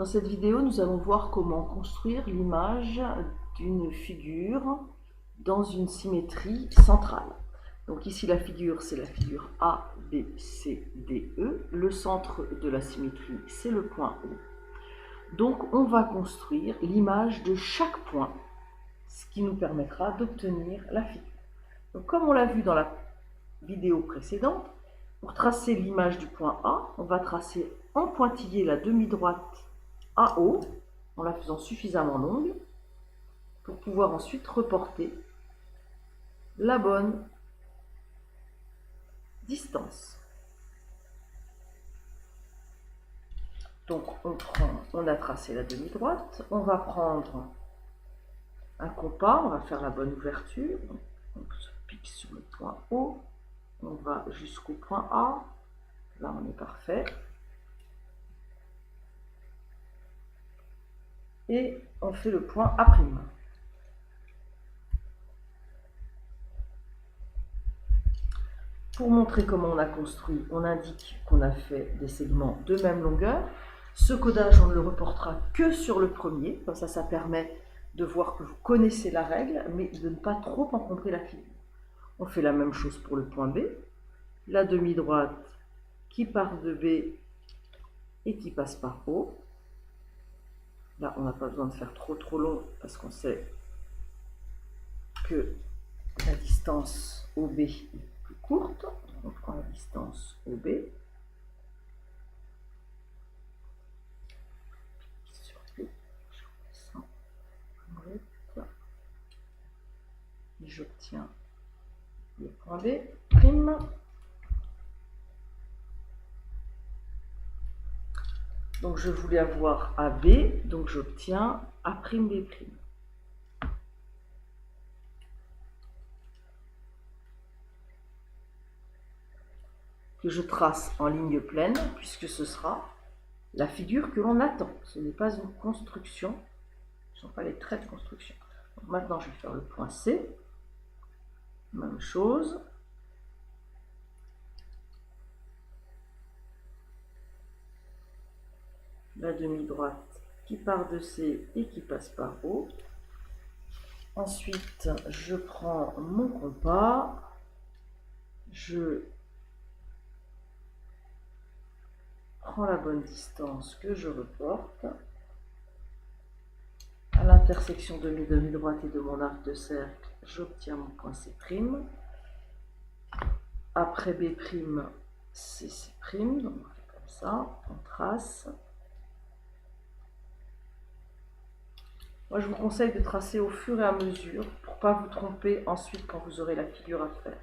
Dans cette vidéo, nous allons voir comment construire l'image d'une figure dans une symétrie centrale. Donc ici, la figure, c'est la figure A, B, C, D, E. Le centre de la symétrie, c'est le point O. Donc on va construire l'image de chaque point, ce qui nous permettra d'obtenir la figure. Donc comme on l'a vu dans la vidéo précédente, pour tracer l'image du point A, on va tracer en pointillé la demi-droite AO, en la faisant suffisamment longue, pour pouvoir ensuite reporter la bonne distance. Donc on a tracé la demi-droite, on va prendre un compas, on va faire la bonne ouverture, on se pique sur le point O, on va jusqu'au point A, là on est parfait, et on fait le point A'. Pour montrer comment on a construit, on indique qu'on a fait des segments de même longueur. Ce codage, on ne le reportera que sur le premier, comme ça permet de voir que vous connaissez la règle, mais de ne pas trop encombrer la figure. On fait la même chose pour le point B, la demi-droite qui part de B et qui passe par O. Là, on n'a pas besoin de faire trop long parce qu'on sait que la distance OB est plus courte. On prend la distance OB. Et j'obtiens le point B'. Donc je voulais avoir AB, donc j'obtiens A'B'. Que je trace en ligne pleine, puisque ce sera la figure que l'on attend. Ce n'est pas une construction, ce ne sont pas les traits de construction. Donc maintenant, je vais faire le point C. Même chose. La demi-droite qui part de C et qui passe par O. Ensuite, je prends mon compas, je prends la bonne distance que je reporte. À l'intersection de mes demi-droites et de mon arc de cercle, j'obtiens mon point C'. Après B', c'est C'. Donc on fait comme ça, on trace. Moi, je vous conseille de tracer au fur et à mesure pour ne pas vous tromper ensuite quand vous aurez la figure à faire.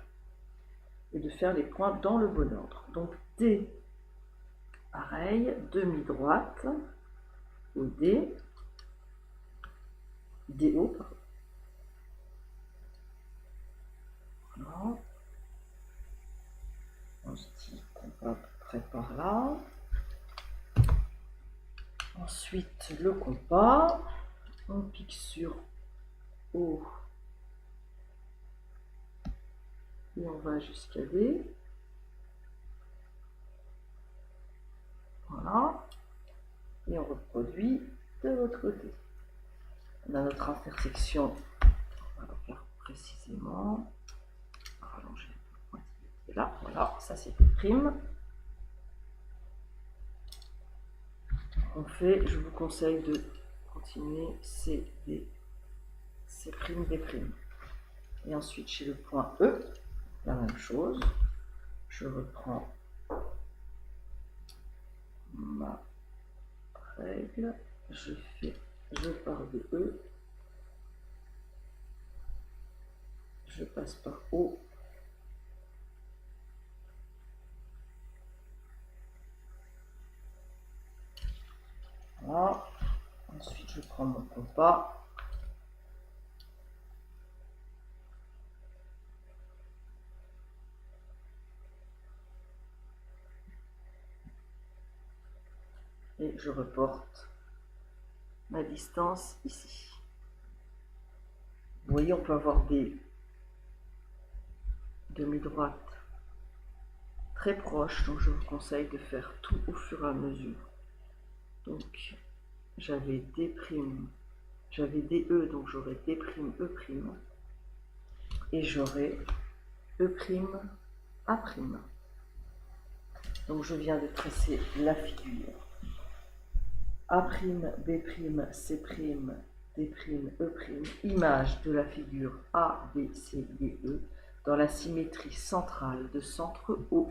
Et de faire les points dans le bon ordre. Donc D, pareil, demi-droite, OD, DO, pardon. Voilà. On se dit qu'on va à peu près par là. Ensuite, le compas. On pique sur O. Et on va jusqu'à D. Voilà. Et on reproduit de l'autre côté. On a notre intersection. On va la faire précisément. On va rallonger le pointillé qui est là. Voilà, ça c'était prime. On fait, je vous conseille de continuer C, D, C', D'. Et ensuite, chez le point E, la même chose. Je reprends ma règle. Je pars de E. Je passe par O. Voilà. Ensuite, je prends mon compas. Et je reporte ma distance ici. Vous voyez, on peut avoir des demi-droites très proches, donc je vous conseille de faire tout au fur et à mesure. Donc, j'avais D', j'avais DE, donc j'aurai D', E', et j'aurai E', A'. Donc je viens de tracer la figure. A', B', C', D', E', image de la figure A, B, C, D, E, dans la symétrie centrale de centre O.